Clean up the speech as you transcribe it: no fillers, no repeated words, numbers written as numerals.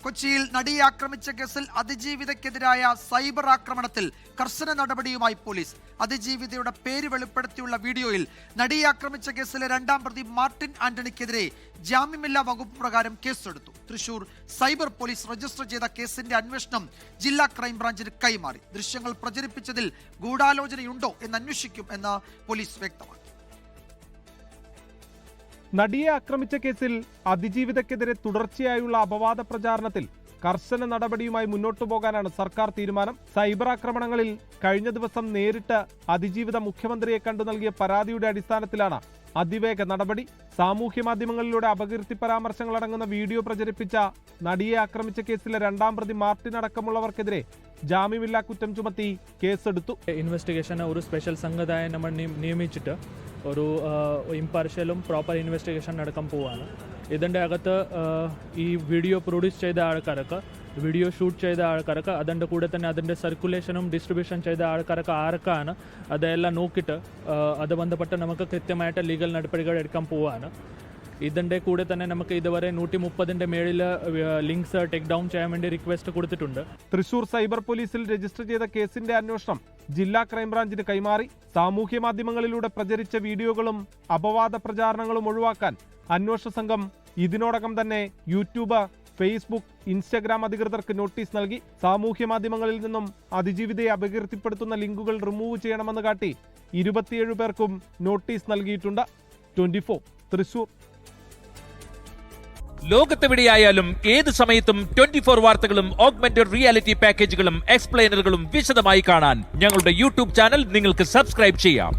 കൊച്ചിയിൽ നടിയെ ആക്രമിച്ച കേസിൽ അതിജീവിതയ്ക്കെതിരായ സൈബർ ആക്രമണത്തിൽ കർശന നടപടിയുമായി പോലീസ്. അതിജീവിതയുടെ പേര് വെളിപ്പെടുത്തിയുള്ള വീഡിയോയിൽ നടിയെ ആക്രമിച്ച കേസിലെ രണ്ടാം പ്രതി മാർട്ടിൻ ആന്റണിക്കെതിരെ ജാമ്യമില്ലാ വകുപ്പ് പ്രകാരം കേസെടുത്തു. തൃശൂർ സൈബർ പോലീസ് രജിസ്റ്റർ ചെയ്ത കേസിന്റെ അന്വേഷണം ജില്ലാ ക്രൈംബ്രാഞ്ചിന് കൈമാറി. ദൃശ്യങ്ങൾ പ്രചരിപ്പിച്ചതിൽ ഗൂഢാലോചനയുണ്ടോ എന്ന് അന്വേഷിക്കും എന്ന് പോലീസ് വ്യക്തമാക്കി. നടിയെ ആക്രമിച്ച കേസിൽ അതിജീവിതയ്ക്കെതിരെ തുടർച്ചയായുള്ള അപവാദ പ്രചാരണത്തിൽ കർശന നടപടിയുമായി മുന്നോട്ടു പോകാനാണ് സർക്കാർ തീരുമാനം. സൈബർ ആക്രമണങ്ങളിൽ കഴിഞ്ഞ ദിവസം നേരിട്ട് അതിജീവിത മുഖ്യമന്ത്രിയെ കണ്ടു നൽകിയ പരാതിയുടെ അടിസ്ഥാനത്തിലാണ് അതിവേഗ നടപടി. സാമൂഹ്യ മാധ്യമങ്ങളിലൂടെ അപകീർത്തി പരാമർശങ്ങൾ അടങ്ങുന്ന വീഡിയോ പ്രചരിപ്പിച്ച നടിയെ ആക്രമിച്ച കേസിലെ രണ്ടാം പ്രതി മാർട്ടിൻ അടക്കമുള്ളവർക്കെതിരെ ജാമ്യമില്ലാ കുറ്റം ചുമത്തി കേസെടുത്തു. ഇൻവെസ്റ്റിഗേഷൻ ഒരു സ്പെഷ്യൽ സംഘത്തെ നമ്മൾ നിയമിച്ചിട്ട് ഒരു ഇംപാർഷ്യലും പ്രോപ്പർ ഇൻവെസ്റ്റിഗേഷൻ നടക്കാൻ പോവാണ്. ഇതിൻ്റെ അകത്ത് ഈ വീഡിയോ പ്രൊഡ്യൂസ് ചെയ്ത ആൾക്കാർക്ക്, വീഡിയോ ഷൂട്ട് ചെയ്ത ആൾക്കാർക്ക്, അതിൻ്റെ കൂടെ തന്നെ അതിൻ്റെ സർക്കുലേഷനും ഡിസ്ട്രിബ്യൂഷൻ ചെയ്ത ആൾക്കാർക്ക് ആർക്കാണ് അതെല്ലാം നോക്കിയിട്ട് അത് ബന്ധപ്പെട്ട് നമുക്ക് കൃത്യമായിട്ട് ലീഗൽ നടപടികൾ എടുക്കാൻ പോവാണ്. ഇതിൻ്റെ കൂടെ തന്നെ നമുക്ക് ഇതുവരെ 130 മേളിൽ ലിങ്ക്സ് ടേക്ക് ഡൗൺ ചെയ്യാൻ വേണ്ടി റിക്വസ്റ്റ് കൊടുത്തിട്ടുണ്ട്. തൃശൂർ സൈബർ പോലീസിൽ രജിസ്റ്റർ ചെയ്ത കേസിന്റെ അന്വേഷണം ജില്ലാ ക്രൈംബ്രാഞ്ചിന് കൈമാറി. സാമൂഹ്യ മാധ്യമങ്ങളിലൂടെ പ്രചരിച്ച വീഡിയോകളും അപവാദ പ്രചാരണങ്ങളും ഒഴിവാക്കാൻ അന്വേഷണ സംഘം ഇതിനോടകം തന്നെ യൂട്യൂബ്, ഫേസ്ബുക്ക്, ഇൻസ്റ്റഗ്രാം അധികൃതർക്ക് നോട്ടീസ് നൽകി. സാമൂഹ്യ മാധ്യമങ്ങളിൽ നിന്നും അതിജീവിതയെ അപകീർത്തിപ്പെടുത്തുന്ന ലിങ്കുകൾ റിമൂവ് ചെയ്യണമെന്ന് കാട്ടി 27 പേർക്കും നോട്ടീസ് നൽകിയിട്ടുണ്ട്. 24 തൃശൂർ. ലോകത്തെവിടെയായാലും ഏത് സമയത്തും 24 വാർത്തകളും ഓഗ്മെന്റഡ് റിയാലിറ്റി പാക്കേജുകളും എക്സ്പ്ലെയിനറുകളും വിശദമായി കാണാൻ ഞങ്ങളുടെ യൂട്യൂബ് ചാനൽ നിങ്ങൾക്ക് സബ്സ്ക്രൈബ് ചെയ്യാം.